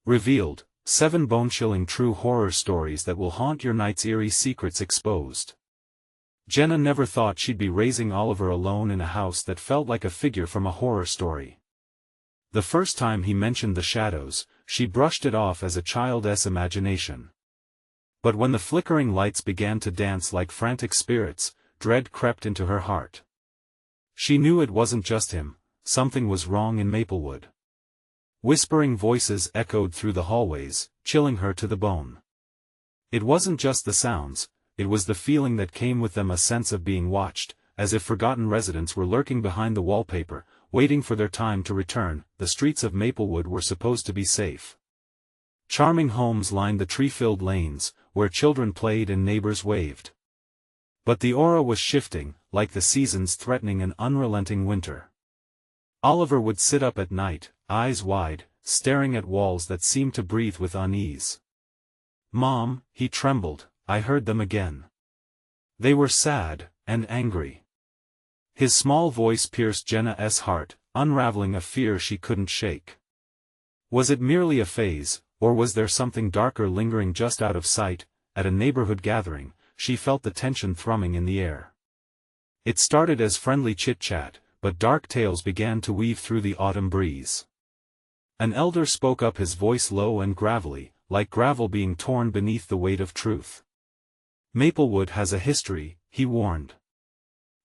Revealed, 7 bone-chilling true horror stories that will haunt your nights. Eerie secrets exposed. Jenna never thought she'd be raising Oliver alone in a house that felt like a figure from a horror story. The first time he mentioned the shadows, she brushed it off as a child's imagination. But when the flickering lights began to dance like frantic spirits, dread crept into her heart. She knew it wasn't just him, something was wrong in Maplewood. Whispering voices echoed through the hallways, chilling her to the bone. It wasn't just the sounds, it was the feeling that came with them, a sense of being watched, as if forgotten residents were lurking behind the wallpaper, waiting for their time to return. The streets of Maplewood were supposed to be safe. Charming homes lined the tree-filled lanes, where children played and neighbors waved. But the aura was shifting, like the seasons threatening an unrelenting winter. Oliver would sit up at night, eyes wide, staring at walls that seemed to breathe with unease. "Mom," he trembled, "I heard them again. They were sad, and angry." His small voice pierced Jenna's heart, unraveling a fear she couldn't shake. Was it merely a phase, or was there something darker lingering just out of sight? At a neighborhood gathering, she felt the tension thrumming in the air. It started as friendly chit-chat, but dark tales began to weave through the autumn breeze. An elder spoke up, his voice low and gravelly, like gravel being torn beneath the weight of truth. "Maplewood has a history," he warned.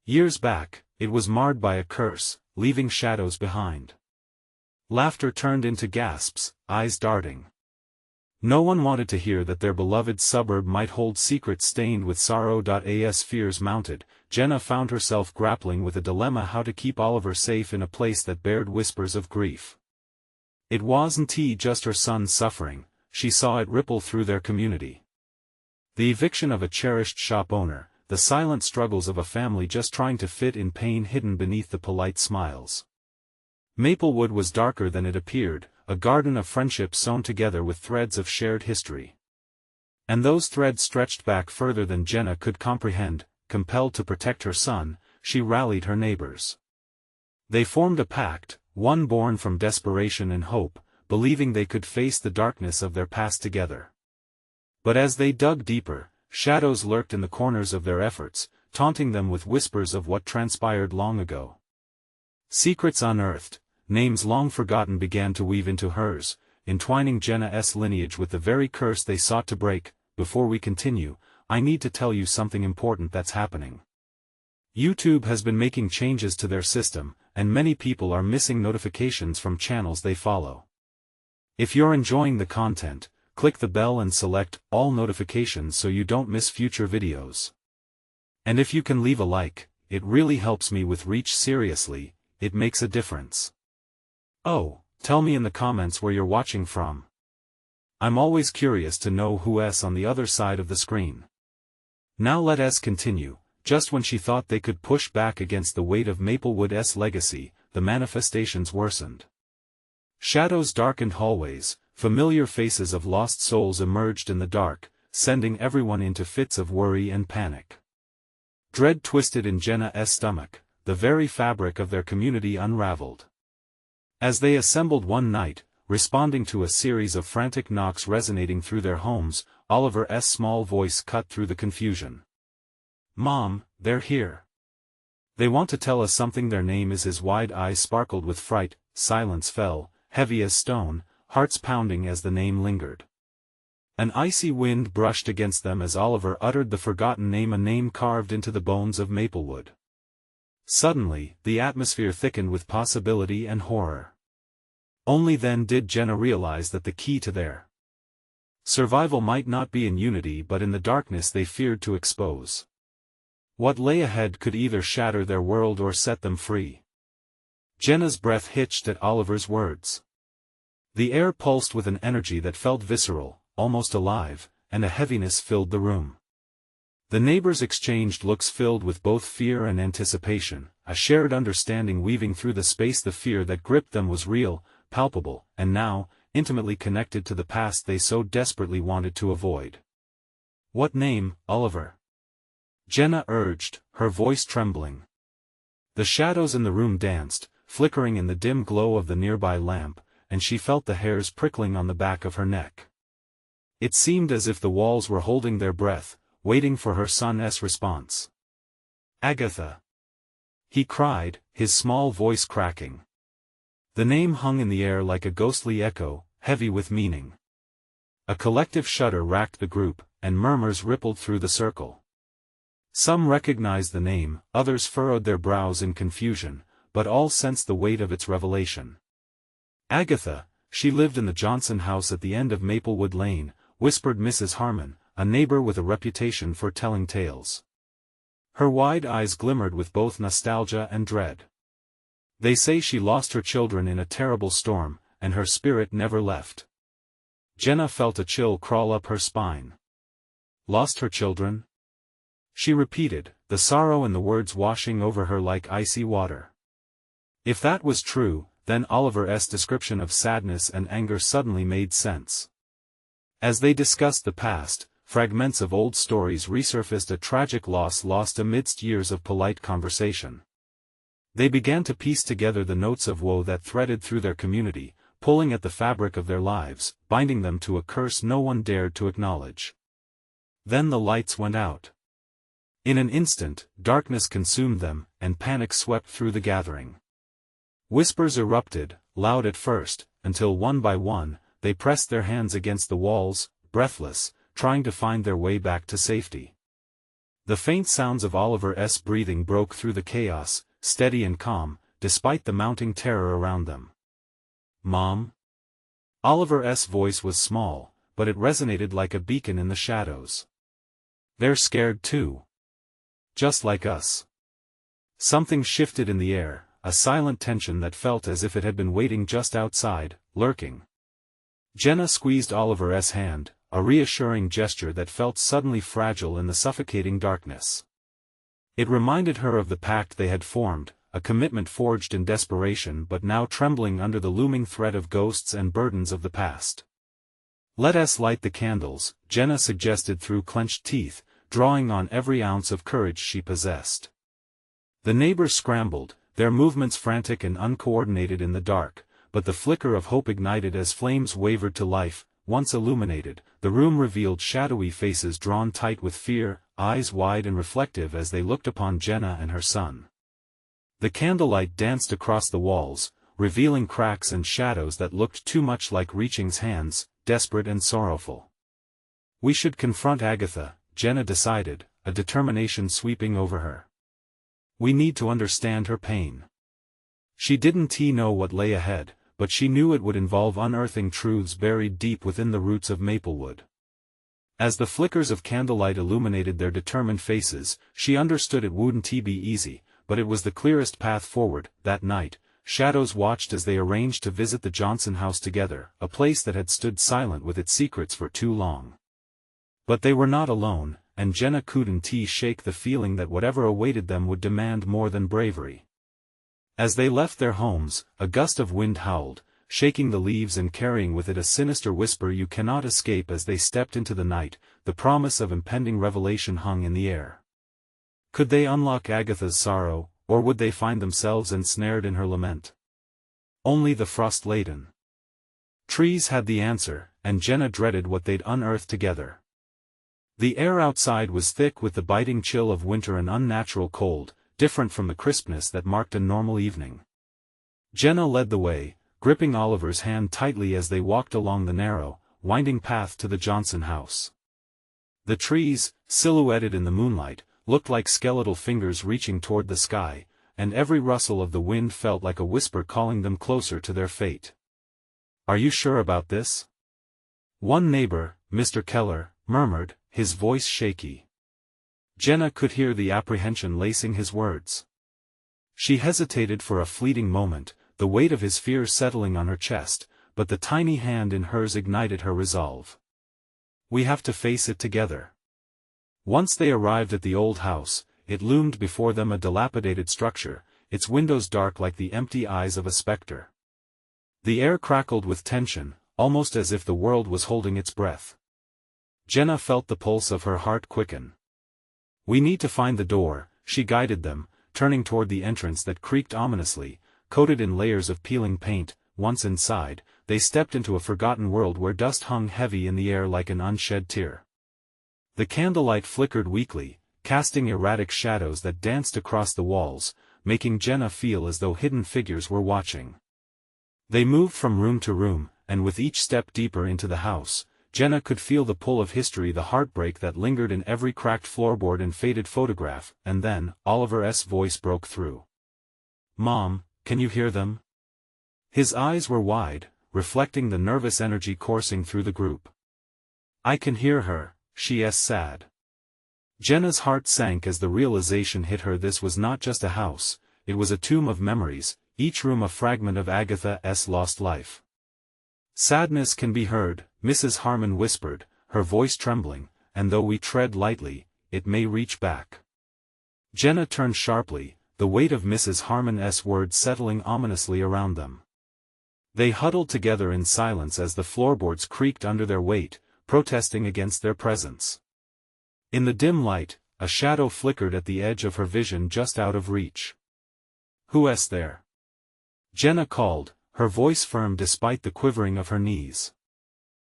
"Years back, it was marred by a curse, leaving shadows behind." Laughter turned into gasps, eyes darting. No one wanted to hear that their beloved suburb might hold secrets stained with sorrow. As fears mounted, Jenna found herself grappling with a dilemma: how to keep Oliver safe in a place that bared whispers of grief. It wasn't just her son's suffering, she saw it ripple through their community. The eviction of a cherished shop owner, the silent struggles of a family just trying to fit in, pain hidden beneath the polite smiles. Maplewood was darker than it appeared, a garden of friendship sewn together with threads of shared history. And those threads stretched back further than Jenna could comprehend. Compelled to protect her son, she rallied her neighbors. They formed a pact, one born from desperation and hope, believing they could face the darkness of their past together. But as they dug deeper, shadows lurked in the corners of their efforts, taunting them with whispers of what transpired long ago. Secrets unearthed, names long forgotten began to weave into hers, entwining Jenna's lineage with the very curse they sought to break. Before we continue, I need to tell you something important that's happening. YouTube has been making changes to their system, and many people are missing notifications from channels they follow. If you're enjoying the content, click the bell and select all notifications so you don't miss future videos. And if you can leave a like, it really helps me with reach. Seriously, it makes a difference. Oh, tell me in the comments where you're watching from. I'm always curious to know who's on the other side of the screen. Now let us continue. Just when she thought they could push back against the weight of Maplewood's legacy, the manifestations worsened. Shadows darkened hallways, familiar faces of lost souls emerged in the dark, sending everyone into fits of worry and panic. Dread twisted in Jenna's stomach, the very fabric of their community unraveled. As they assembled one night, responding to a series of frantic knocks resonating through their homes, Oliver's small voice cut through the confusion. "Mom, they're here. They want to tell us something." Their name is. His wide eyes sparkled with fright. Silence fell, heavy as stone, hearts pounding as the name lingered. An icy wind brushed against them as Oliver uttered the forgotten name, a name carved into the bones of Maplewood. Suddenly, the atmosphere thickened with possibility and horror. Only then did Jenna realize that the key to their survival might not be in unity but in the darkness they feared to expose. What lay ahead could either shatter their world or set them free. Jenna's breath hitched at Oliver's words. The air pulsed with an energy that felt visceral, almost alive, and a heaviness filled the room. The neighbors exchanged looks filled with both fear and anticipation, a shared understanding weaving through the space. The fear that gripped them was real, palpable, and now, intimately connected to the past they so desperately wanted to avoid. "What name, Oliver?" Jenna urged, her voice trembling. The shadows in the room danced, flickering in the dim glow of the nearby lamp, and she felt the hairs prickling on the back of her neck. It seemed as if the walls were holding their breath, waiting for her son's response. "Agatha!" he cried, his small voice cracking. The name hung in the air like a ghostly echo, heavy with meaning. A collective shudder racked the group, and murmurs rippled through the circle. Some recognized the name, others furrowed their brows in confusion, but all sensed the weight of its revelation. "Agatha, she lived in the Johnson house at the end of Maplewood Lane," whispered Mrs. Harmon, a neighbor with a reputation for telling tales. Her wide eyes glimmered with both nostalgia and dread. "They say she lost her children in a terrible storm, and her spirit never left." Jenna felt a chill crawl up her spine. "Lost her children?" she repeated, the sorrow in the words washing over her like icy water. If that was true, then Oliver's description of sadness and anger suddenly made sense. As they discussed the past, fragments of old stories resurfaced, a tragic loss lost amidst years of polite conversation. They began to piece together the notes of woe that threaded through their community, pulling at the fabric of their lives, binding them to a curse no one dared to acknowledge. Then the lights went out. In an instant, darkness consumed them, and panic swept through the gathering. Whispers erupted, loud at first, until one by one, they pressed their hands against the walls, breathless, trying to find their way back to safety. The faint sounds of Oliver's breathing broke through the chaos, steady and calm, despite the mounting terror around them. "Mom?" Oliver's voice was small, but it resonated like a beacon in the shadows. "They're scared too. Just like us." Something shifted in the air, a silent tension that felt as if it had been waiting just outside, lurking. Jenna squeezed Oliver's hand, a reassuring gesture that felt suddenly fragile in the suffocating darkness. It reminded her of the pact they had formed, a commitment forged in desperation but now trembling under the looming threat of ghosts and burdens of the past. "Let us light the candles," Jenna suggested through clenched teeth, drawing on every ounce of courage she possessed. The neighbors scrambled, their movements frantic and uncoordinated in the dark, but the flicker of hope ignited as flames wavered to life. Once illuminated, the room revealed shadowy faces drawn tight with fear, eyes wide and reflective as they looked upon Jenna and her son. The candlelight danced across the walls, revealing cracks and shadows that looked too much like Reaching's hands, desperate and sorrowful. "We should confront Agatha," Jenna decided, a determination sweeping over her. "We need to understand her pain." She didn't know what lay ahead, but she knew it would involve unearthing truths buried deep within the roots of Maplewood. As the flickers of candlelight illuminated their determined faces, she understood it wouldn't be easy, but it was the clearest path forward. That night, shadows watched as they arranged to visit the Johnson house together, a place that had stood silent with its secrets for too long. But they were not alone, and Jenna couldn't shake the feeling that whatever awaited them would demand more than bravery. As they left their homes, a gust of wind howled, shaking the leaves and carrying with it a sinister whisper you cannot escape. As they stepped into the night, the promise of impending revelation hung in the air. Could they unlock Agatha's sorrow, or would they find themselves ensnared in her lament? Only the frost-laden trees had the answer, and Jenna dreaded what they'd unearth together. The air outside was thick with the biting chill of winter, an unnatural cold, different from the crispness that marked a normal evening. Jenna led the way, gripping Oliver's hand tightly as they walked along the narrow, winding path to the Johnson house. The trees, silhouetted in the moonlight, looked like skeletal fingers reaching toward the sky, and every rustle of the wind felt like a whisper calling them closer to their fate. "Are you sure about this?" one neighbor, Mr. Keller, murmured, his voice shaky. Jenna could hear the apprehension lacing his words. She hesitated for a fleeting moment, the weight of his fears settling on her chest, but the tiny hand in hers ignited her resolve. "We have to face it together." Once they arrived at the old house, it loomed before them, a dilapidated structure, its windows dark like the empty eyes of a specter. The air crackled with tension, almost as if the world was holding its breath. Jenna felt the pulse of her heart quicken. "We need to find the door," she guided them, turning toward the entrance that creaked ominously, coated in layers of peeling paint, once inside, they stepped into a forgotten world where dust hung heavy in the air like an unshed tear. The candlelight flickered weakly, casting erratic shadows that danced across the walls, making Jenna feel as though hidden figures were watching. They moved from room to room, and with each step deeper into the house, Jenna could feel the pull of history, the heartbreak that lingered in every cracked floorboard and faded photograph, and then, Oliver's voice broke through. "Mom, can you hear them?" His eyes were wide, reflecting the nervous energy coursing through the group. "I can hear her," she's sad. Jenna's heart sank as the realization hit her. This was not just a house, it was a tomb of memories, each room a fragment of Agatha's lost life. "Sadness can be heard," Mrs. Harmon whispered, her voice trembling, "and though we tread lightly, it may reach back." Jenna turned sharply, the weight of Mrs. Harmon's words settling ominously around them. They huddled together in silence as the floorboards creaked under their weight, protesting against their presence. In the dim light, a shadow flickered at the edge of her vision just out of reach. "Who's there?" Jenna called, her voice firm despite the quivering of her knees.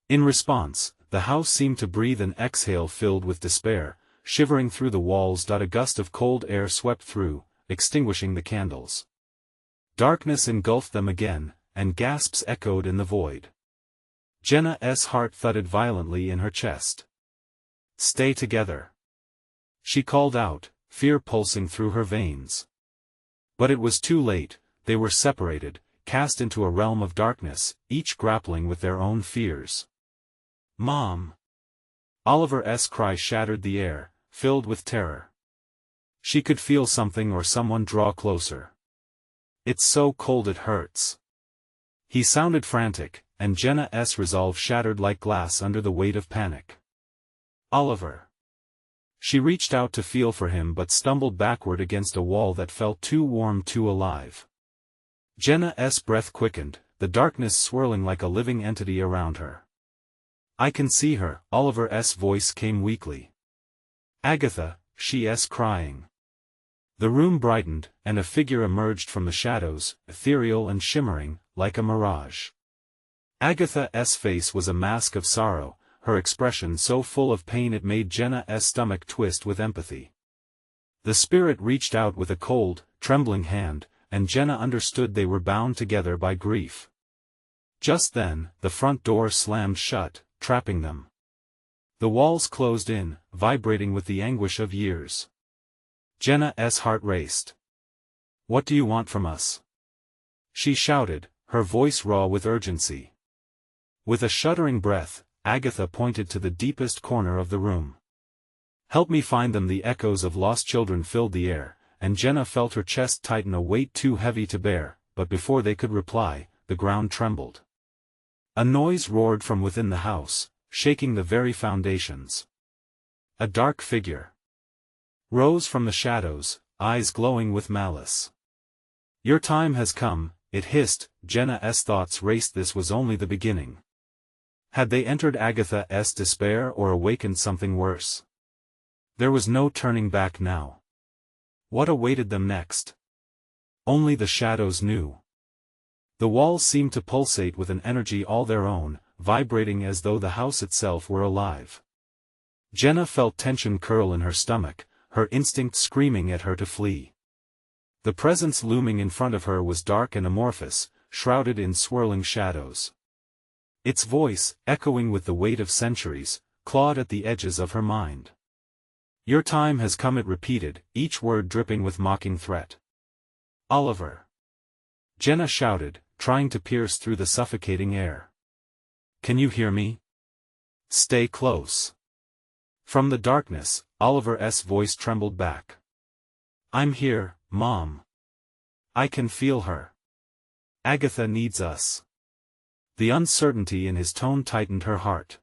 In response, the house seemed to breathe an exhale filled with despair, shivering through the walls. A gust of cold air swept through, extinguishing the candles. Darkness engulfed them again, and gasps echoed in the void. Jenna's heart thudded violently in her chest. "Stay together," she called out, fear pulsing through her veins. But it was too late. They were separated, cast into a realm of darkness, each grappling with their own fears. "Mom!" Oliver's cry shattered the air, filled with terror. She could feel something or someone draw closer. "It's so cold it hurts." He sounded frantic, and Jenna's resolve shattered like glass under the weight of panic. "Oliver!" She reached out to feel for him but stumbled backward against a wall that felt too warm, too alive. Jenna's breath quickened, the darkness swirling like a living entity around her. "I can see her," Oliver's voice came weakly. "Agatha," she's crying. The room brightened, and a figure emerged from the shadows, ethereal and shimmering, like a mirage. Agatha's face was a mask of sorrow, her expression so full of pain it made Jenna's stomach twist with empathy. The spirit reached out with a cold, trembling hand, and Jenna understood they were bound together by grief. Just then, the front door slammed shut, trapping them. The walls closed in, vibrating with the anguish of years. Jenna's heart raced. "What do you want from us?" she shouted, her voice raw with urgency. With a shuddering breath, Agatha pointed to the deepest corner of the room. "Help me find them." The echoes of lost children filled the air, and Jenna felt her chest tighten, a weight too heavy to bear, but before they could reply, the ground trembled. A noise roared from within the house, shaking the very foundations. A dark figure rose from the shadows, eyes glowing with malice. "Your time has come," it hissed. Jenna's thoughts raced. This was only the beginning. Had they entered Agatha's despair or awakened something worse? There was no turning back now. What awaited them next? Only the shadows knew. The walls seemed to pulsate with an energy all their own, vibrating as though the house itself were alive. Jenna felt tension curl in her stomach, her instinct screaming at her to flee. The presence looming in front of her was dark and amorphous, shrouded in swirling shadows. Its voice, echoing with the weight of centuries, clawed at the edges of her mind. "Your time has come," it repeated, each word dripping with mocking threat. "Oliver!" Jenna shouted, trying to pierce through the suffocating air. "Can you hear me? Stay close." From the darkness, Oliver's voice trembled back. "I'm here, Mom. I can feel her. Agatha needs us." The uncertainty in his tone tightened her heart.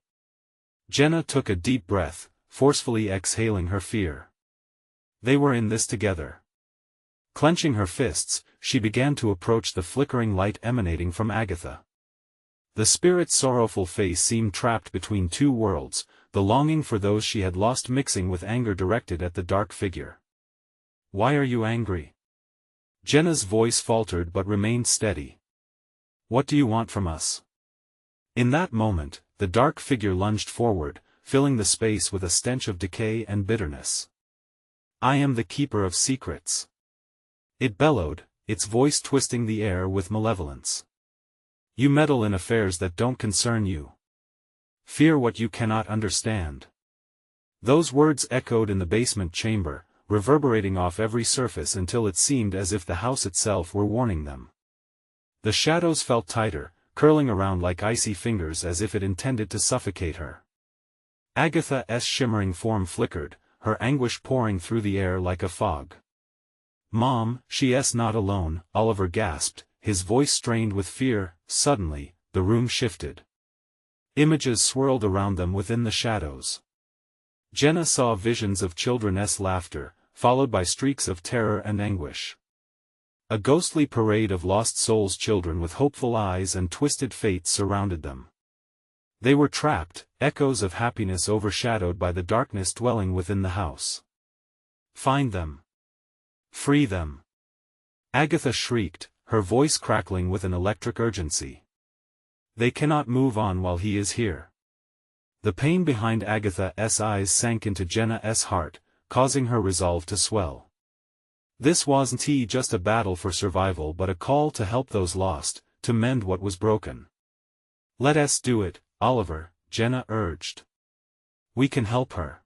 Jenna took a deep breath, forcefully exhaling her fear. They were in this together. Clenching her fists, she began to approach the flickering light emanating from Agatha. The spirit's sorrowful face seemed trapped between two worlds, the longing for those she had lost mixing with anger directed at the dark figure. "Why are you angry?" Jenna's voice faltered but remained steady. What do you want from us? In that moment, the dark figure lunged forward, filling the space with a stench of decay and bitterness. I am the keeper of secrets. It bellowed, its voice twisting the air with malevolence. You meddle in affairs that don't concern you. Fear what you cannot understand. Those words echoed in the basement chamber, reverberating off every surface until it seemed as if the house itself were warning them. The shadows felt tighter, curling around like icy fingers as if it intended to suffocate her. Agatha's shimmering form flickered, her anguish pouring through the air like a fog. Mom, she's not alone, Oliver gasped, his voice strained with fear. Suddenly, the room shifted. Images swirled around them within the shadows. Jenna saw visions of children's laughter, followed by streaks of terror and anguish. A ghostly parade of lost souls, children with hopeful eyes and twisted fates, surrounded them. They were trapped, echoes of happiness overshadowed by the darkness dwelling within the house. Find them. Free them. Agatha shrieked, her voice crackling with an electric urgency. They cannot move on while he is here. The pain behind Agatha's eyes sank into Jenna's heart, causing her resolve to swell. This wasn't just a battle for survival but a call to help those lost, to mend what was broken. Let us do it, Oliver, Jenna urged. We can help her.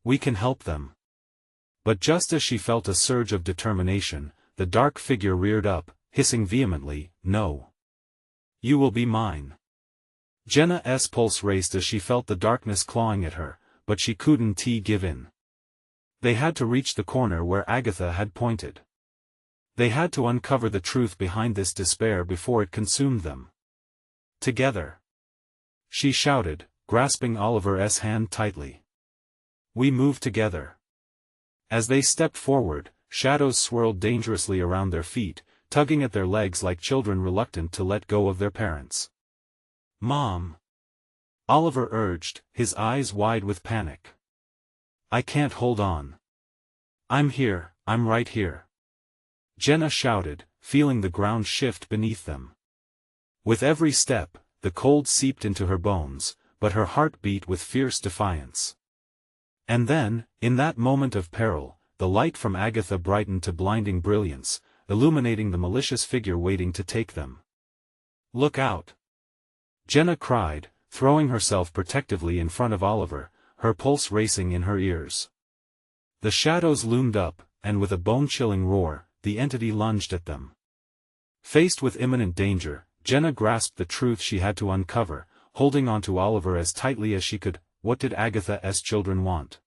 We can help them. But just as she felt a surge of determination, the dark figure reared up, hissing vehemently, No. You will be mine. Jenna's pulse raced as she felt the darkness clawing at her, but she couldn't give in. They had to reach the corner where Agatha had pointed. They had to uncover the truth behind this despair before it consumed them. Together. She shouted, grasping Oliver's hand tightly. We move together. As they stepped forward, shadows swirled dangerously around their feet, tugging at their legs like children reluctant to let go of their parents. Mom! Oliver urged, his eyes wide with panic. I can't hold on. I'm here, I'm right here. Jenna shouted, feeling the ground shift beneath them. With every step, the cold seeped into her bones, but her heart beat with fierce defiance. And then, in that moment of peril, the light from Agatha brightened to blinding brilliance, illuminating the malicious figure waiting to take them. Look out! Jenna cried, throwing herself protectively in front of Oliver, her pulse racing in her ears. The shadows loomed up, and with a bone-chilling roar, the entity lunged at them. Faced with imminent danger, Jenna grasped the truth she had to uncover, holding onto Oliver as tightly as she could. What did Agatha's children want?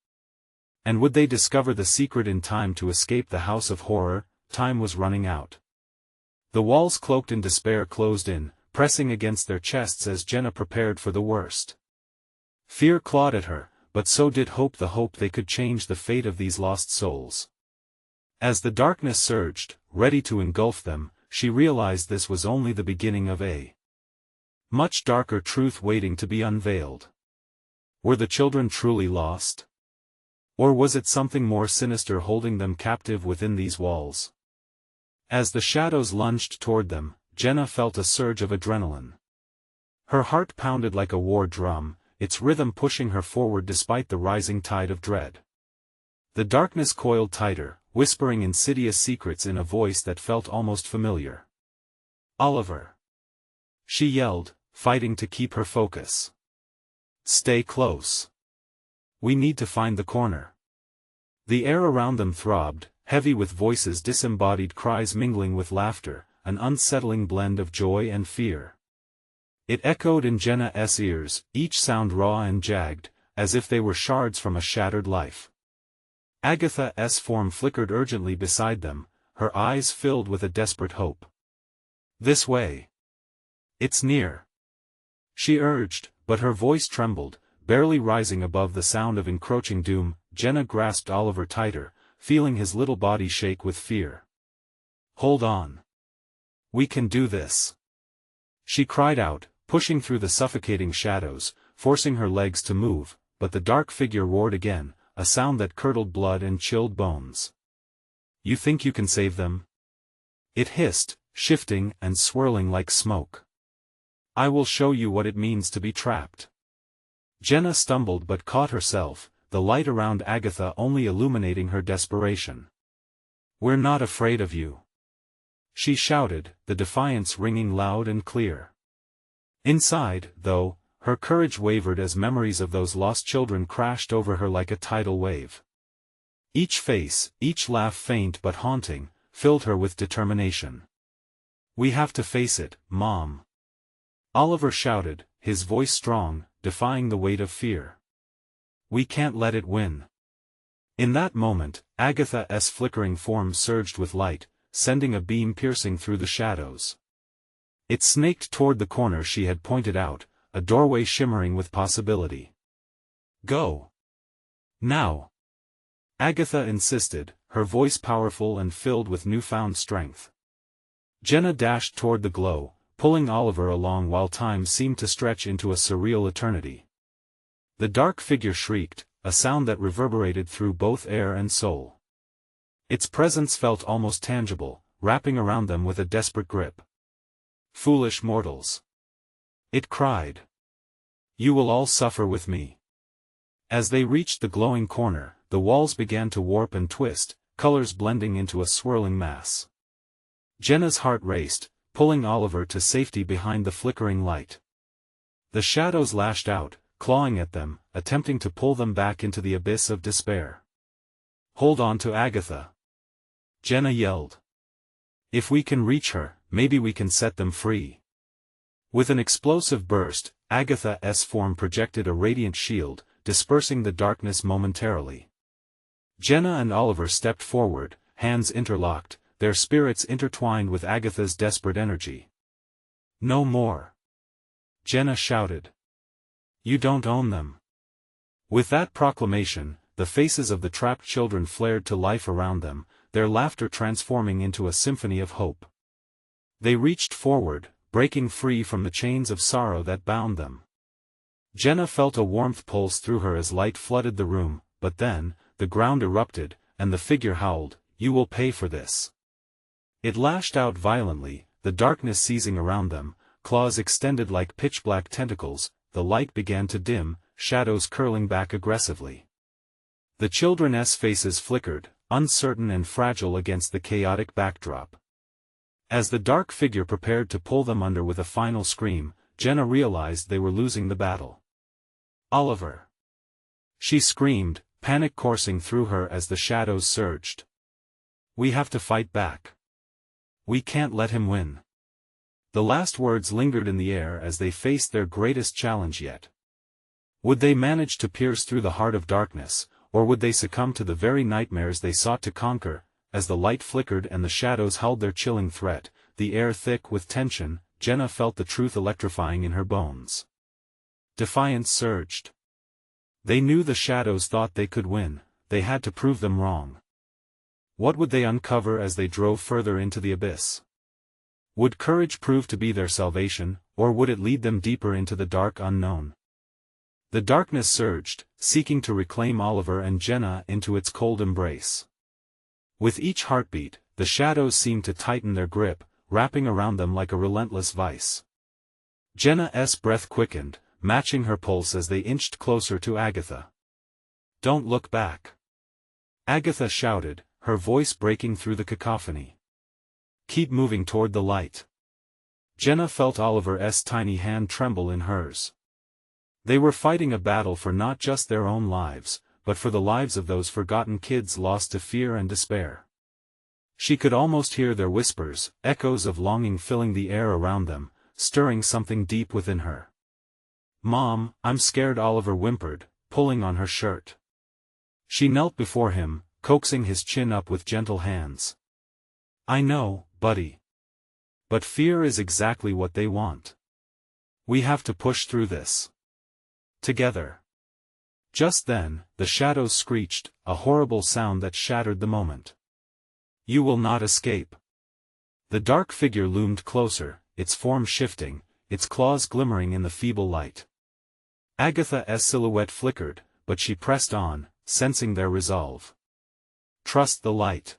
And would they discover the secret in time to escape the house of horror? Time was running out. The walls cloaked in despair closed in, pressing against their chests as Jenna prepared for the worst. Fear clawed at her, but so did hope, the hope they could change the fate of these lost souls. As the darkness surged, ready to engulf them, she realized this was only the beginning of a much darker truth waiting to be unveiled. Were the children truly lost? Or was it something more sinister holding them captive within these walls? As the shadows lunged toward them, Jenna felt a surge of adrenaline. Her heart pounded like a war drum, its rhythm pushing her forward despite the rising tide of dread. The darkness coiled tighter, whispering insidious secrets in a voice that felt almost familiar. Oliver! She yelled, fighting to keep her focus. Stay close. We need to find the corner. The air around them throbbed, heavy with voices, disembodied cries mingling with laughter, an unsettling blend of joy and fear. It echoed in Jenna's ears, each sound raw and jagged, as if they were shards from a shattered life. Agatha's form flickered urgently beside them, her eyes filled with a desperate hope. This way. It's near. She urged, but her voice trembled, barely rising above the sound of encroaching doom. Jenna grasped Oliver tighter, feeling his little body shake with fear. Hold on. We can do this. She cried out, pushing through the suffocating shadows, forcing her legs to move, but the dark figure roared again, a sound that curdled blood and chilled bones. You think you can save them? It hissed, shifting and swirling like smoke. "I will show you what it means to be trapped." Jenna stumbled but caught herself, the light around Agatha only illuminating her desperation. "We're not afraid of you," she shouted, the defiance ringing loud and clear. Inside, though, her courage wavered as memories of those lost children crashed over her like a tidal wave. Each face, each laugh faint but haunting, filled her with determination. "We have to face it, Mom," Oliver shouted, his voice strong, defying the weight of fear. "We can't let it win." In that moment, Agatha's flickering form surged with light, sending a beam piercing through the shadows. It snaked toward the corner she had pointed out, a doorway shimmering with possibility. "Go! Now!" Agatha insisted, her voice powerful and filled with newfound strength. Jenna dashed toward the glow, pulling Oliver along while time seemed to stretch into a surreal eternity. The dark figure shrieked, a sound that reverberated through both air and soul. Its presence felt almost tangible, wrapping around them with a desperate grip. "Foolish mortals!" it cried. "You will all suffer with me." As they reached the glowing corner, the walls began to warp and twist, colors blending into a swirling mass. Jenna's heart raced, pulling Oliver to safety behind the flickering light. The shadows lashed out, clawing at them, attempting to pull them back into the abyss of despair. "Hold on to Agatha," Jenna yelled. "If we can reach her, maybe we can set them free." With an explosive burst, Agatha's form projected a radiant shield, dispersing the darkness momentarily. Jenna and Oliver stepped forward, hands interlocked, their spirits intertwined with Agatha's desperate energy. "No more!" Jenna shouted. "You don't own them." With that proclamation, the faces of the trapped children flared to life around them, their laughter transforming into a symphony of hope. They reached forward, breaking free from the chains of sorrow that bound them. Jenna felt a warmth pulse through her as light flooded the room, but then, the ground erupted, and the figure howled, "You will pay for this." It lashed out violently, the darkness seizing around them, claws extended like pitch-black tentacles, the light began to dim, shadows curling back aggressively. The children's faces flickered, uncertain and fragile against the chaotic backdrop. As the dark figure prepared to pull them under with a final scream, Jenna realized they were losing the battle. "Oliver!" she screamed, panic coursing through her as the shadows surged. "We have to fight back. We can't let him win." The last words lingered in the air as they faced their greatest challenge yet. Would they manage to pierce through the heart of darkness, or would they succumb to the very nightmares they sought to conquer? As the light flickered and the shadows held their chilling threat, the air thick with tension, Jenna felt the truth electrifying in her bones. Defiance surged. They knew the shadows thought they could win, they had to prove them wrong. What would they uncover as they drove further into the abyss? Would courage prove to be their salvation, or would it lead them deeper into the dark unknown? The darkness surged, seeking to reclaim Oliver and Jenna into its cold embrace. With each heartbeat, the shadows seemed to tighten their grip, wrapping around them like a relentless vice. Jenna's breath quickened, matching her pulse as they inched closer to Agatha. "Don't look back," Agatha shouted, her voice breaking through the cacophony. "Keep moving toward the light." Jenna felt Oliver's tiny hand tremble in hers. They were fighting a battle for not just their own lives, but for the lives of those forgotten kids lost to fear and despair. She could almost hear their whispers, echoes of longing filling the air around them, stirring something deep within her. "Mom, I'm scared," Oliver whimpered, pulling on her shirt. She knelt before him, coaxing his chin up with gentle hands. "I know, buddy. But fear is exactly what they want. We have to push through this. Together." Just then, the shadows screeched, a horrible sound that shattered the moment. "You will not escape." The dark figure loomed closer, its form shifting, its claws glimmering in the feeble light. Agatha's silhouette flickered, but she pressed on, sensing their resolve. "Trust the light."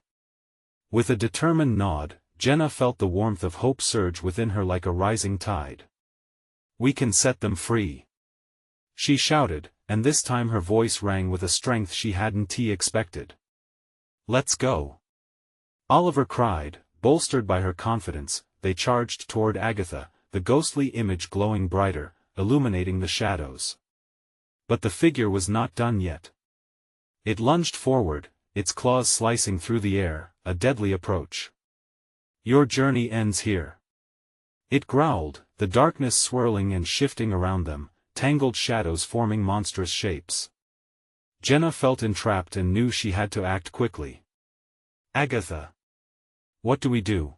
With a determined nod, Jenna felt the warmth of hope surge within her like a rising tide. "We can set them free," she shouted, and this time her voice rang with a strength she hadn't expected. "Let's go!" Oliver cried, bolstered by her confidence. They charged toward Agatha, the ghostly image glowing brighter, illuminating the shadows. But the figure was not done yet. It lunged forward, its claws slicing through the air, a deadly approach. "Your journey ends here," it growled, the darkness swirling and shifting around them, tangled shadows forming monstrous shapes. Jenna felt entrapped and knew she had to act quickly. "Agatha! What do we do?"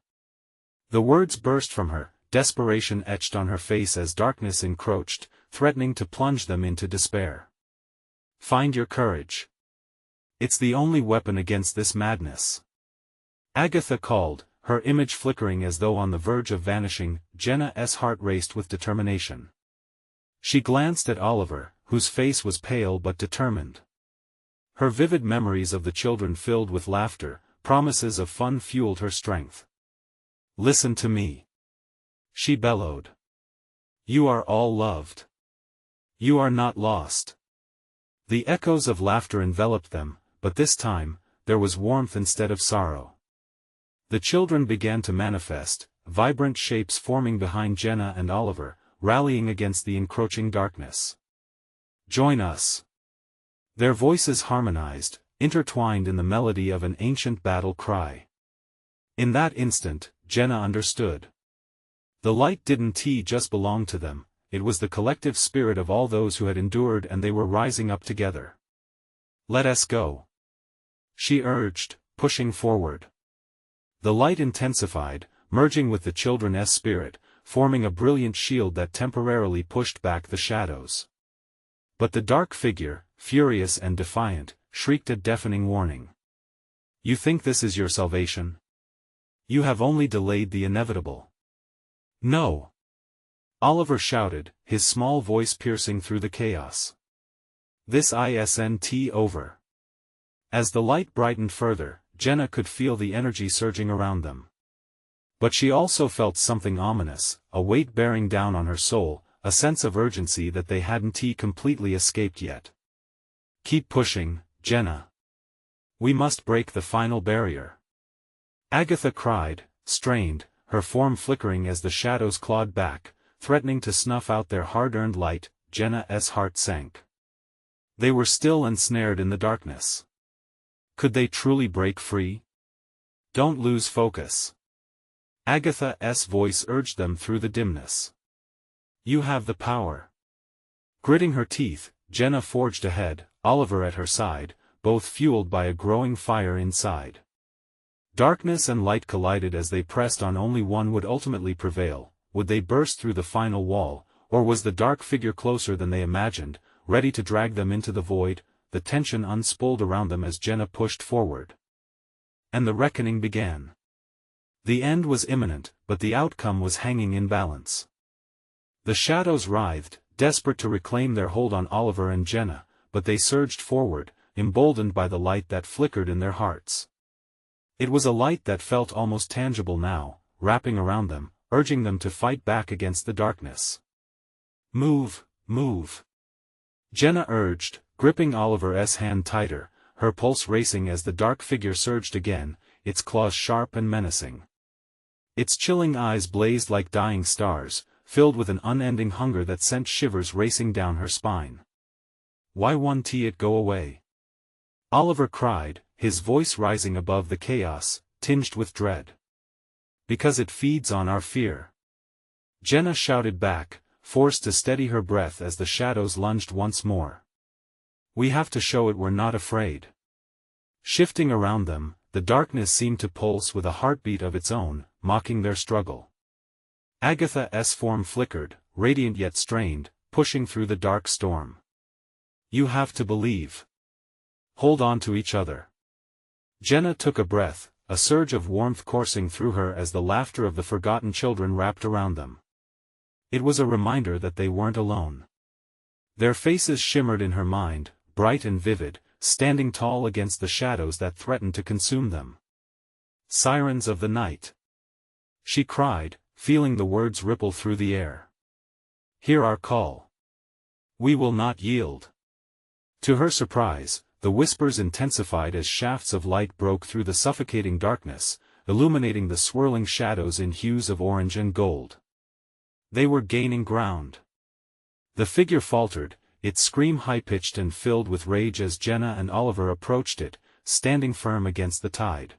The words burst from her, desperation etched on her face as darkness encroached, threatening to plunge them into despair. "Find your courage. It's the only weapon against this madness," Agatha called, her image flickering as though on the verge of vanishing. Jenna's heart raced with determination. She glanced at Oliver, whose face was pale but determined. Her vivid memories of the children filled with laughter, promises of fun fueled her strength. "Listen to me," she bellowed. "You are all loved. You are not lost." The echoes of laughter enveloped them, but this time, there was warmth instead of sorrow. The children began to manifest, vibrant shapes forming behind Jenna and Oliver, rallying against the encroaching darkness. "Join us." Their voices harmonized, intertwined in the melody of an ancient battle cry. In that instant, Jenna understood. The light didn't just belong to them, it was the collective spirit of all those who had endured, and they were rising up together. "Let us go," she urged, pushing forward. The light intensified, merging with the children's spirit, forming a brilliant shield that temporarily pushed back the shadows. But the dark figure, furious and defiant, shrieked a deafening warning. "You think this is your salvation? You have only delayed the inevitable." "No!" Oliver shouted, his small voice piercing through the chaos. "This isn't over." As the light brightened further, Jenna could feel the energy surging around them. But she also felt something ominous, a weight bearing down on her soul, a sense of urgency that they hadn't completely escaped yet. "Keep pushing, Jenna. We must break the final barrier," Agatha cried, strained, her form flickering as the shadows clawed back, threatening to snuff out their hard-earned light. Jenna's heart sank. They were still ensnared in the darkness. Could they truly break free? "Don't lose focus," Agatha's voice urged them through the dimness. "You have the power." Gritting her teeth, Jenna forged ahead, Oliver at her side, both fueled by a growing fire inside. Darkness and light collided as they pressed on. Only one would ultimately prevail. Would they burst through the final wall, or was the dark figure closer than they imagined, ready to drag them into the void? The tension unspooled around them as Jenna pushed forward. And the reckoning began. The end was imminent, but the outcome was hanging in balance. The shadows writhed, desperate to reclaim their hold on Oliver and Jenna, but they surged forward, emboldened by the light that flickered in their hearts. It was a light that felt almost tangible now, wrapping around them, urging them to fight back against the darkness. "Move, move," Jenna urged, gripping Oliver's hand tighter, her pulse racing as the dark figure surged again, its claws sharp and menacing. Its chilling eyes blazed like dying stars, filled with an unending hunger that sent shivers racing down her spine. "Why won't it go away?" Oliver cried, his voice rising above the chaos, tinged with dread. "Because it feeds on our fear," Jenna shouted back, forced to steady her breath as the shadows lunged once more. "We have to show it we're not afraid." Shifting around them, the darkness seemed to pulse with a heartbeat of its own, mocking their struggle. Agatha's form flickered, radiant yet strained, pushing through the dark storm. "You have to believe. Hold on to each other." Jenna took a breath, a surge of warmth coursing through her as the laughter of the forgotten children wrapped around them. It was a reminder that they weren't alone. Their faces shimmered in her mind, bright and vivid, standing tall against the shadows that threatened to consume them. Sirens of the night. she cried, feeling the words ripple through the air. Hear our call. We will not yield. To her surprise, the whispers intensified as shafts of light broke through the suffocating darkness, illuminating the swirling shadows in hues of orange and gold. They were gaining ground. The figure faltered, its scream high-pitched and filled with rage as Jenna and Oliver approached it, standing firm against the tide.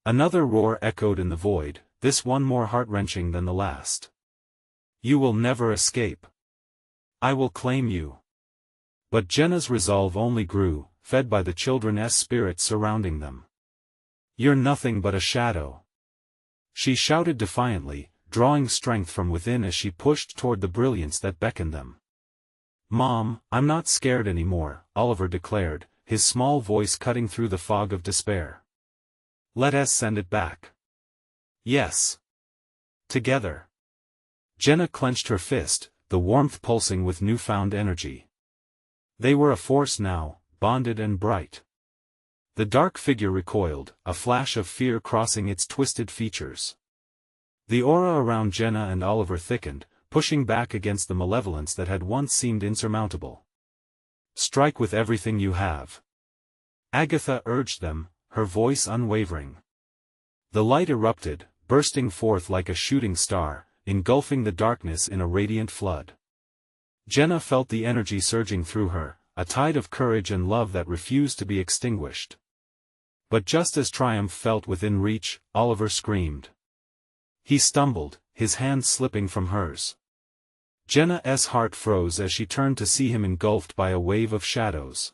Another roar echoed in the void, this one more heart-wrenching than the last. You will never escape. I will claim you. But Jenna's resolve only grew, fed by the children's spirits surrounding them. You're nothing but a shadow. She shouted defiantly, drawing strength from within as she pushed toward the brilliance that beckoned them. Mom, I'm not scared anymore, Oliver declared, his small voice cutting through the fog of despair. Let us send it back. Yes. Together. Jenna clenched her fist, the warmth pulsing with newfound energy. They were a force now, bonded and bright. The dark figure recoiled, a flash of fear crossing its twisted features. The aura around Jenna and Oliver thickened, pushing back against the malevolence that had once seemed insurmountable. Strike with everything you have. Agatha urged them, her voice unwavering. The light erupted, bursting forth like a shooting star, engulfing the darkness in a radiant flood. Jenna felt the energy surging through her, a tide of courage and love that refused to be extinguished. But just as triumph felt within reach, Oliver screamed. He stumbled, his hand slipping from hers. Jenna's heart froze as she turned to see him engulfed by a wave of shadows.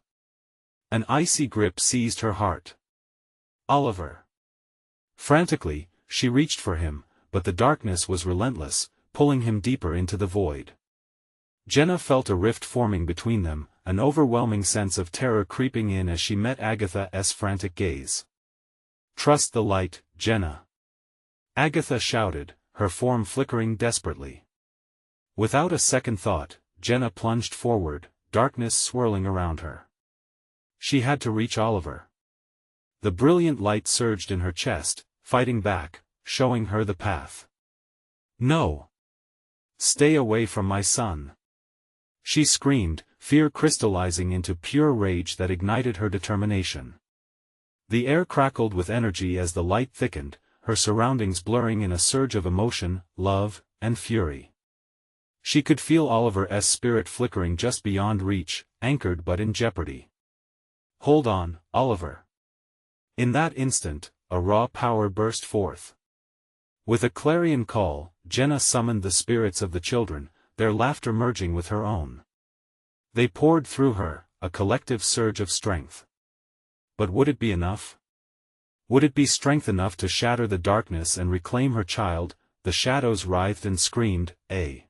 An icy grip seized her heart. Oliver. Frantically, she reached for him, but the darkness was relentless, pulling him deeper into the void. Jenna felt a rift forming between them, an overwhelming sense of terror creeping in as she met Agatha's frantic gaze. Trust the light, Jenna. Agatha shouted, her form flickering desperately. Without a second thought, Jenna plunged forward, darkness swirling around her. She had to reach Oliver. The brilliant light surged in her chest, fighting back, showing her the path. No! Stay away from my son! She screamed, fear crystallizing into pure rage that ignited her determination. The air crackled with energy as the light thickened, her surroundings blurring in a surge of emotion, love, and fury. She could feel Oliver's spirit flickering just beyond reach, anchored but in jeopardy. Hold on, Oliver. In that instant, a raw power burst forth. With a clarion call, Jenna summoned the spirits of the children, their laughter merging with her own. They poured through her, a collective surge of strength. But would it be enough? Would it be strength enough to shatter the darkness and reclaim her child? The shadows writhed and screamed, a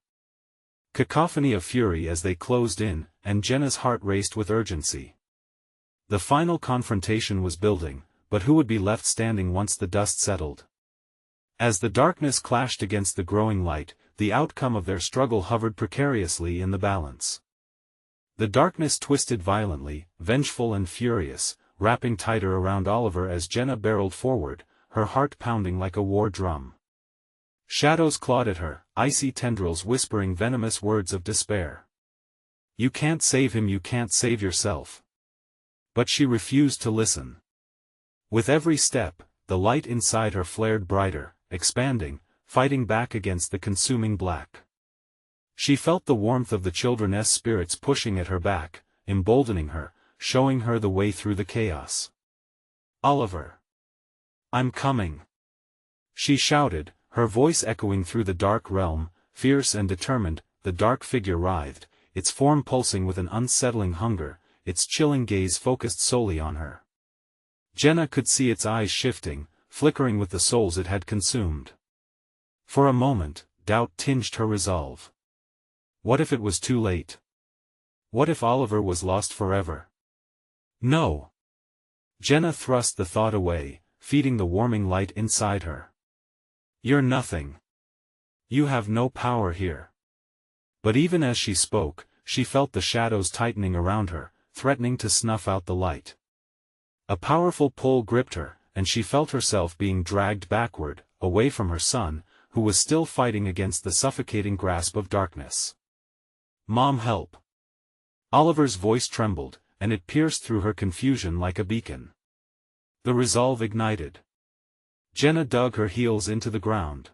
cacophony of fury as they closed in, and Jenna's heart raced with urgency. The final confrontation was building, but who would be left standing once the dust settled? As the darkness clashed against the growing light, the outcome of their struggle hovered precariously in the balance. The darkness twisted violently, vengeful and furious, wrapping tighter around Oliver as Jenna barreled forward, her heart pounding like a war drum. Shadows clawed at her, icy tendrils whispering venomous words of despair. You can't save him, you can't save yourself. But she refused to listen. With every step, the light inside her flared brighter, expanding, fighting back against the consuming black. She felt the warmth of the children's spirits pushing at her back, emboldening her, showing her the way through the chaos. Oliver! I'm coming! She shouted, her voice echoing through the dark realm, fierce and determined. The dark figure writhed, its form pulsing with an unsettling hunger, its chilling gaze focused solely on her. Jenna could see its eyes shifting, flickering with the souls it had consumed. For a moment, doubt tinged her resolve. What if it was too late? What if Oliver was lost forever? No! Jenna thrust the thought away, feeding the warming light inside her. You're nothing. You have no power here. But even as she spoke, she felt the shadows tightening around her, threatening to snuff out the light. A powerful pull gripped her, and she felt herself being dragged backward, away from her son, who was still fighting against the suffocating grasp of darkness. "Mom, help!" Oliver's voice trembled, and it pierced through her confusion like a beacon. The resolve ignited. Jenna dug her heels into the ground.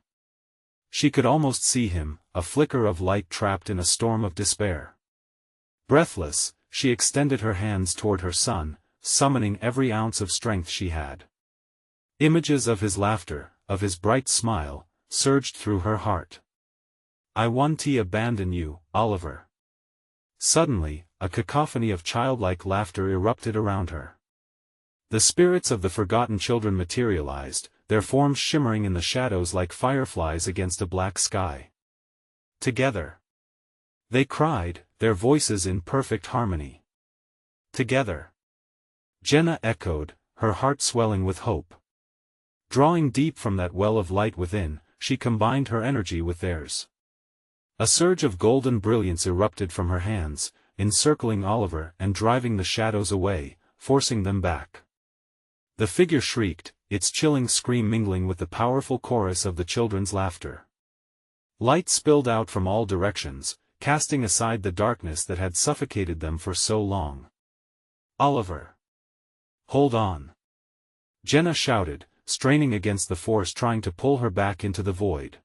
She could almost see him, a flicker of light trapped in a storm of despair. Breathless, she extended her hands toward her son, summoning every ounce of strength she had. Images of his laughter, of his bright smile, surged through her heart. "I won't abandon you, Oliver." Suddenly, a cacophony of childlike laughter erupted around her. The spirits of the forgotten children materialized, their forms shimmering in the shadows like fireflies against a black sky. "Together!" they cried, their voices in perfect harmony. "Together!" Jenna echoed, her heart swelling with hope. Drawing deep from that well of light within, she combined her energy with theirs. A surge of golden brilliance erupted from her hands, encircling Oliver and driving the shadows away, forcing them back. The figure shrieked, its chilling scream mingling with the powerful chorus of the children's laughter. Light spilled out from all directions, casting aside the darkness that had suffocated them for so long. "Oliver! Hold on!" Jenna shouted, straining against the force trying to pull her back into the void.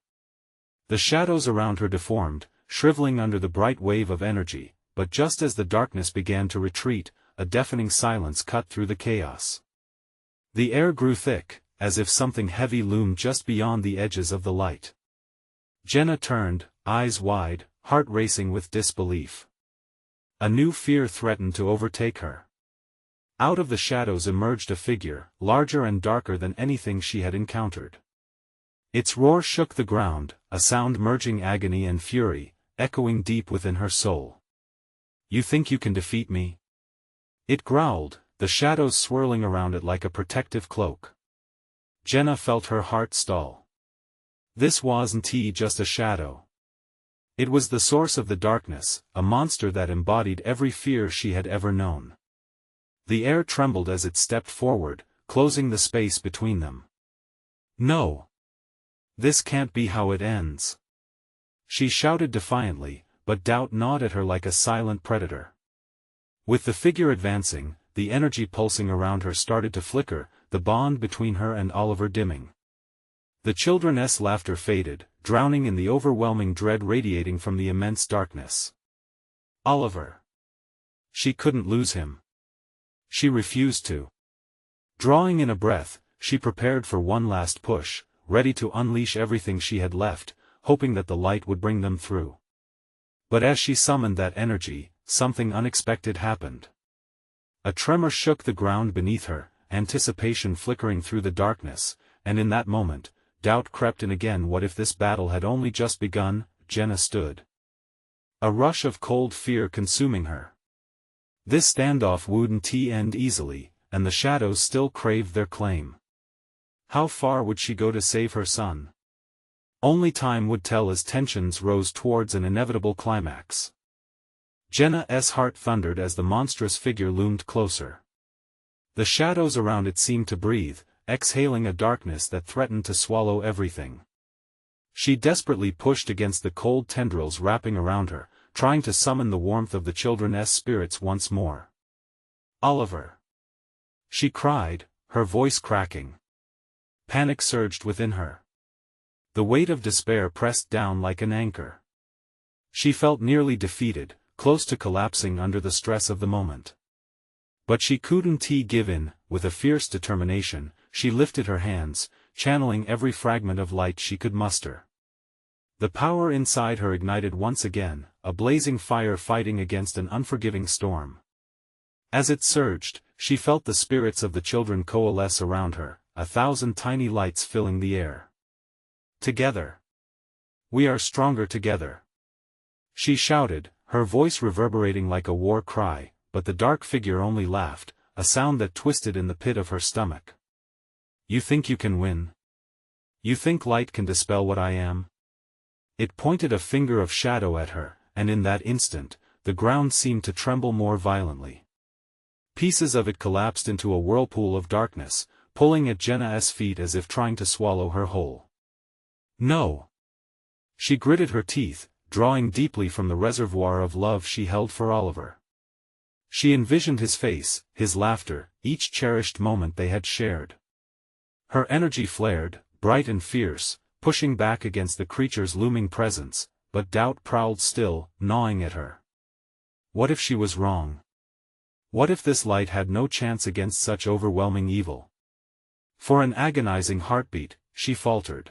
The shadows around her deformed, shriveling under the bright wave of energy, but just as the darkness began to retreat, a deafening silence cut through the chaos. The air grew thick, as if something heavy loomed just beyond the edges of the light. Jenna turned, eyes wide, heart racing with disbelief. A new fear threatened to overtake her. Out of the shadows emerged a figure, larger and darker than anything she had encountered. Its roar shook the ground, a sound merging agony and fury, echoing deep within her soul. "You think you can defeat me?" it growled, the shadows swirling around it like a protective cloak. Jenna felt her heart stall. This wasn't just a shadow. It was the source of the darkness, a monster that embodied every fear she had ever known. The air trembled as it stepped forward, closing the space between them. "No! This can't be how it ends!" she shouted defiantly, but doubt gnawed at her like a silent predator. With the figure advancing, the energy pulsing around her started to flicker, the bond between her and Oliver dimming. The children's laughter faded, drowning in the overwhelming dread radiating from the immense darkness. Oliver! She couldn't lose him. She refused to. Drawing in a breath, she prepared for one last push, ready to unleash everything she had left, hoping that the light would bring them through. But as she summoned that energy, something unexpected happened. A tremor shook the ground beneath her, anticipation flickering through the darkness, and in that moment, doubt crept in again. What if this battle had only just begun? Jenna stood. A rush of cold fear consuming her. This standoff wouldn't end easily, and the shadows still craved their claim. How far would she go to save her son? Only time would tell as tensions rose towards an inevitable climax. Jenna's heart thundered as the monstrous figure loomed closer. The shadows around it seemed to breathe, exhaling a darkness that threatened to swallow everything. She desperately pushed against the cold tendrils wrapping around her, trying to summon the warmth of the children's spirits once more. "Oliver!" she cried, her voice cracking. Panic surged within her. The weight of despair pressed down like an anchor. She felt nearly defeated, close to collapsing under the stress of the moment. But she couldn't give in. With a fierce determination, she lifted her hands, channeling every fragment of light she could muster. The power inside her ignited once again, a blazing fire fighting against an unforgiving storm. As it surged, she felt the spirits of the children coalesce around her, 1,000 tiny lights filling the air. "Together! We are stronger together!" she shouted, her voice reverberating like a war cry, but the dark figure only laughed, a sound that twisted in the pit of her stomach. "You think you can win? You think light can dispel what I am?" It pointed a finger of shadow at her, and in that instant, the ground seemed to tremble more violently. Pieces of it collapsed into a whirlpool of darkness, pulling at Jenna's feet as if trying to swallow her whole. No. She gritted her teeth, drawing deeply from the reservoir of love she held for Oliver. She envisioned his face, his laughter, each cherished moment they had shared. Her energy flared, bright and fierce, pushing back against the creature's looming presence, but doubt prowled still, gnawing at her. What if she was wrong? What if this light had no chance against such overwhelming evil? For an agonizing heartbeat, she faltered.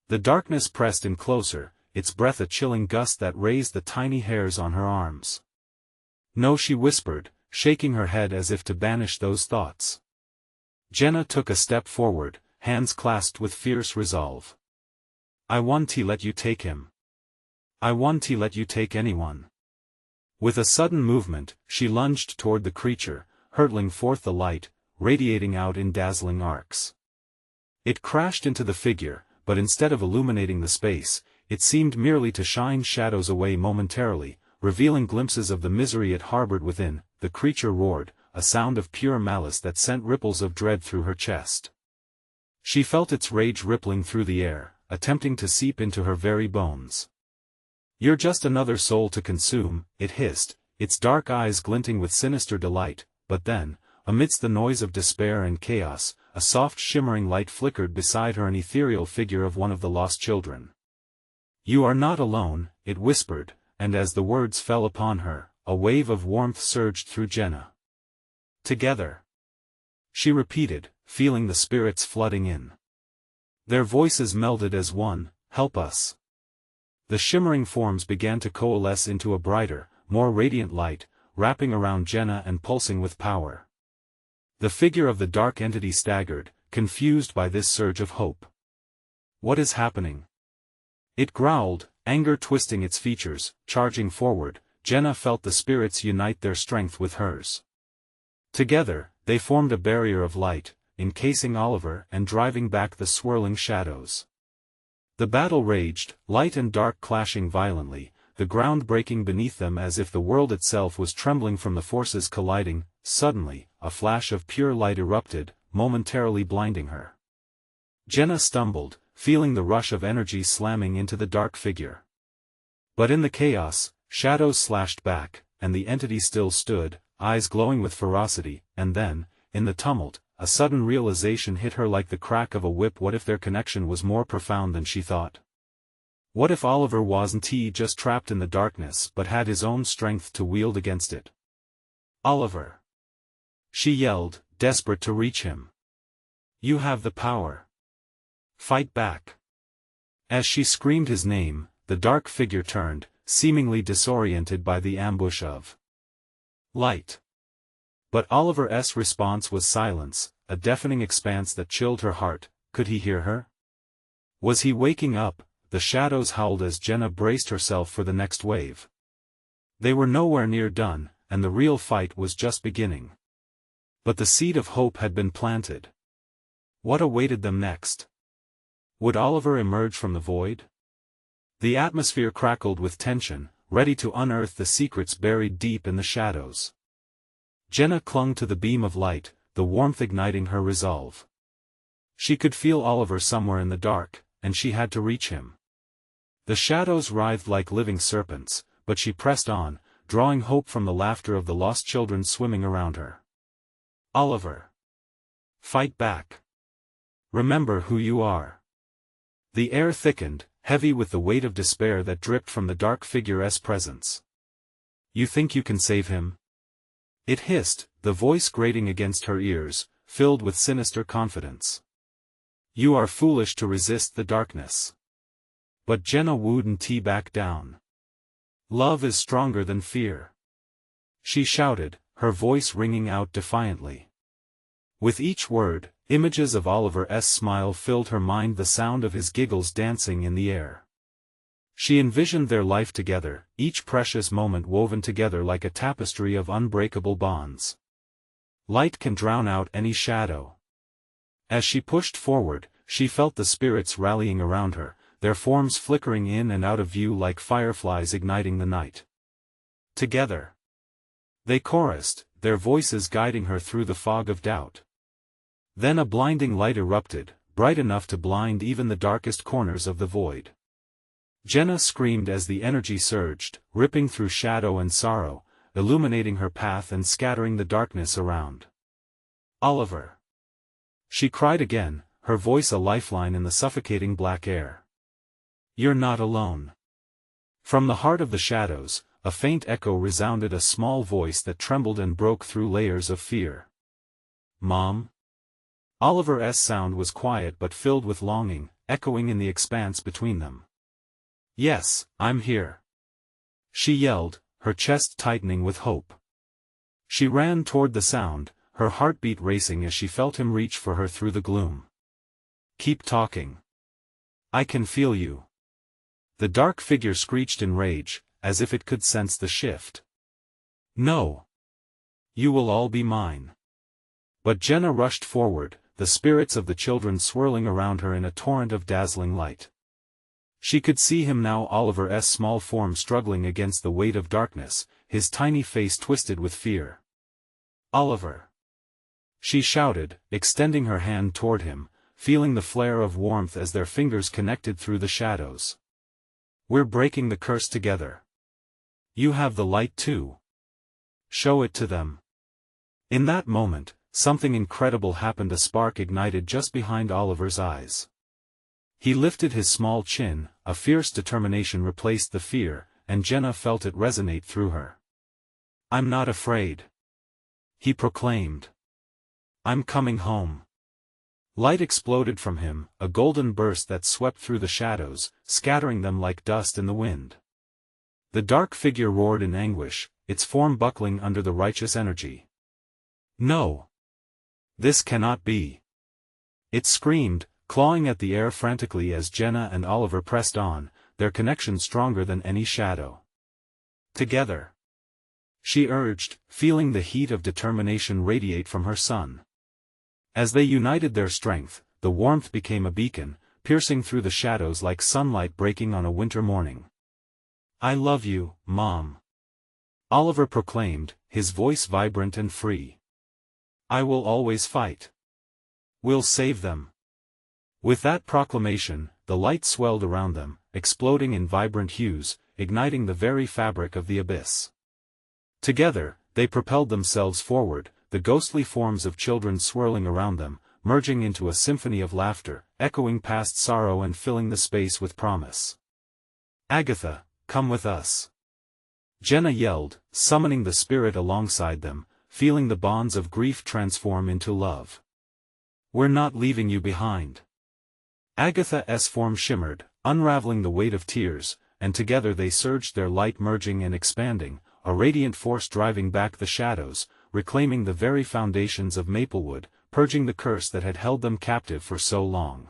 The darkness pressed in closer, its breath a chilling gust that raised the tiny hairs on her arms. No, she whispered, shaking her head as if to banish those thoughts. Jenna took a step forward, hands clasped with fierce resolve. I want to let you take him. I want to let you take anyone. With a sudden movement, she lunged toward the creature, hurtling forth the light, radiating out in dazzling arcs. It crashed into the figure, but instead of illuminating the space, it seemed merely to shine shadows away momentarily, revealing glimpses of the misery it harbored within. The creature roared, a sound of pure malice that sent ripples of dread through her chest. She felt its rage rippling through the air, attempting to seep into her very bones. You're just another soul to consume, it hissed, its dark eyes glinting with sinister delight, but then, amidst the noise of despair and chaos, a soft shimmering light flickered beside her, an ethereal figure of one of the lost children. You are not alone, it whispered, and as the words fell upon her, a wave of warmth surged through Jenna. Together. She repeated, feeling the spirits flooding in. Their voices melded as one, help us. The shimmering forms began to coalesce into a brighter, more radiant light, wrapping around Jenna and pulsing with power. The figure of the dark entity staggered, confused by this surge of hope. What is happening? It growled, anger twisting its features. Charging forward, Jenna felt the spirits unite their strength with hers. Together, they formed a barrier of light, encasing Oliver and driving back the swirling shadows. The battle raged, light and dark clashing violently, the ground breaking beneath them as if the world itself was trembling from the forces colliding. Suddenly, a flash of pure light erupted, momentarily blinding her. Jenna stumbled, feeling the rush of energy slamming into the dark figure. But in the chaos, shadows slashed back, and the entity still stood, eyes glowing with ferocity, and then, in the tumult, a sudden realization hit her like the crack of a whip. What if their connection was more profound than she thought? What if Oliver wasn't just trapped in the darkness but had his own strength to wield against it? Oliver! She yelled, desperate to reach him. You have the power. Fight back. As she screamed his name, the dark figure turned, seemingly disoriented by the ambush of light. But Oliver's response was silence, a deafening expanse that chilled her heart. Could he hear her? Was he waking up? The shadows howled as Jenna braced herself for the next wave. They were nowhere near done, and the real fight was just beginning. But the seed of hope had been planted. What awaited them next? Would Oliver emerge from the void? The atmosphere crackled with tension, ready to unearth the secrets buried deep in the shadows. Jenna clung to the beam of light, the warmth igniting her resolve. She could feel Oliver somewhere in the dark, and she had to reach him. The shadows writhed like living serpents, but she pressed on, drawing hope from the laughter of the lost children swimming around her. Oliver! Fight back! Remember who you are. The air thickened, heavy with the weight of despair that dripped from the dark figure's presence. You think you can save him? It hissed, the voice grating against her ears, filled with sinister confidence. You are foolish to resist the darkness. But Jenna wouldn't back down. Love is stronger than fear. She shouted, her voice ringing out defiantly. With each word, images of Oliver's smile filled her mind, the sound of his giggles dancing in the air. She envisioned their life together, each precious moment woven together like a tapestry of unbreakable bonds. Light can drown out any shadow. As she pushed forward, she felt the spirits rallying around her, their forms flickering in and out of view like fireflies igniting the night. Together. They chorused, their voices guiding her through the fog of doubt. Then a blinding light erupted, bright enough to blind even the darkest corners of the void. Jenna screamed as the energy surged, ripping through shadow and sorrow, illuminating her path and scattering the darkness around. Oliver! She cried again, her voice a lifeline in the suffocating black air. You're not alone. From the heart of the shadows, a faint echo resounded, a small voice that trembled and broke through layers of fear. Mom? Oliver's sound was quiet but filled with longing, echoing in the expanse between them. Yes, I'm here. She yelled, her chest tightening with hope. She ran toward the sound, her heartbeat racing as she felt him reach for her through the gloom. Keep talking. I can feel you. The dark figure screeched in rage, as if it could sense the shift. No. You will all be mine. But Jenna rushed forward, the spirits of the children swirling around her in a torrent of dazzling light. She could see him now, Oliver's small form struggling against the weight of darkness, his tiny face twisted with fear. Oliver! She shouted, extending her hand toward him, feeling the flare of warmth as their fingers connected through the shadows. We're breaking the curse together. You have the light too. Show it to them. In that moment, something incredible happened. A spark ignited just behind Oliver's eyes. He lifted his small chin, a fierce determination replaced the fear, and Jenna felt it resonate through her. I'm not afraid. He proclaimed. I'm coming home. Light exploded from him, a golden burst that swept through the shadows, scattering them like dust in the wind. The dark figure roared in anguish, its form buckling under the righteous energy. No. This cannot be. It screamed, clawing at the air frantically as Jenna and Oliver pressed on, their connection stronger than any shadow. Together. She urged, feeling the heat of determination radiate from her son. As they united their strength, the warmth became a beacon, piercing through the shadows like sunlight breaking on a winter morning. I love you, Mom. Oliver proclaimed, his voice vibrant and free. I will always fight. We'll save them. With that proclamation, the light swelled around them, exploding in vibrant hues, igniting the very fabric of the abyss. Together, they propelled themselves forward, the ghostly forms of children swirling around them, merging into a symphony of laughter, echoing past sorrow and filling the space with promise. Agatha, come with us. Jenna yelled, summoning the spirit alongside them, feeling the bonds of grief transform into love. We're not leaving you behind. Agatha's form shimmered, unraveling the weight of tears, and together they surged, their light merging and expanding, a radiant force driving back the shadows, reclaiming the very foundations of Maplewood, purging the curse that had held them captive for so long.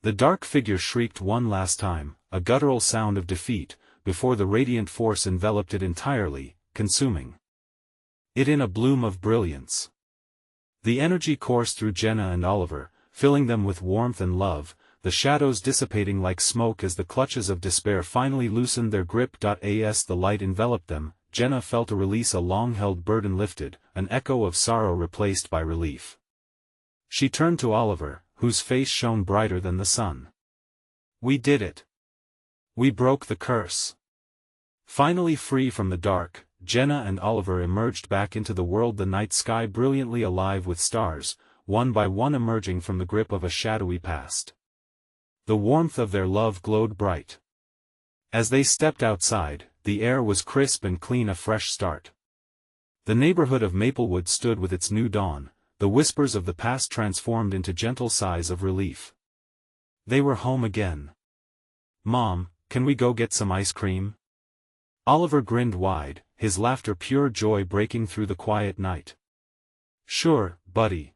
The dark figure shrieked one last time, a guttural sound of defeat, before the radiant force enveloped it entirely, consuming it in a bloom of brilliance. The energy coursed through Jenna and Oliver, filling them with warmth and love, the shadows dissipating like smoke as the clutches of despair finally loosened their grip. As the light enveloped them, Jenna felt a release, a long-held burden lifted, an echo of sorrow replaced by relief. She turned to Oliver, whose face shone brighter than the sun. We did it. We broke the curse. Finally free from the dark, Jenna and Oliver emerged back into the world, the night sky brilliantly alive with stars, one by one emerging from the grip of a shadowy past. The warmth of their love glowed bright. As they stepped outside, the air was crisp and clean, a fresh start. The neighborhood of Maplewood stood with its new dawn, the whispers of the past transformed into gentle sighs of relief. They were home again. Mom, can we go get some ice cream? Oliver grinned wide, his laughter pure joy breaking through the quiet night. Sure, buddy.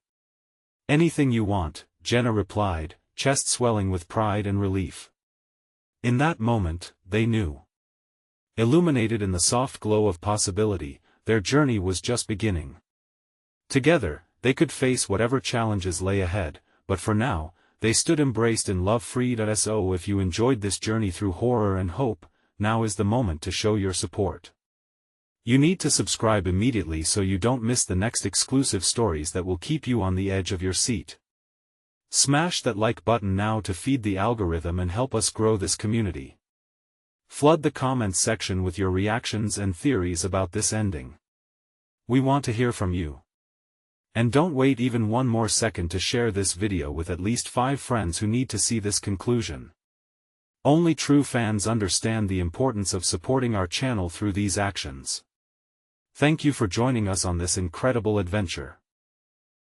Anything you want, Jenna replied, chest swelling with pride and relief. In that moment, they knew. Illuminated in the soft glow of possibility, their journey was just beginning. Together, they could face whatever challenges lay ahead, but for now, they stood embraced in love. So if you enjoyed this journey through horror and hope, now is the moment to show your support. You need to subscribe immediately so you don't miss the next exclusive stories that will keep you on the edge of your seat. Smash that like button now to feed the algorithm and help us grow this community. Flood the comments section with your reactions and theories about this ending. We want to hear from you. And don't wait even one more second to share this video with at least 5 friends who need to see this conclusion. Only true fans understand the importance of supporting our channel through these actions. Thank you for joining us on this incredible adventure.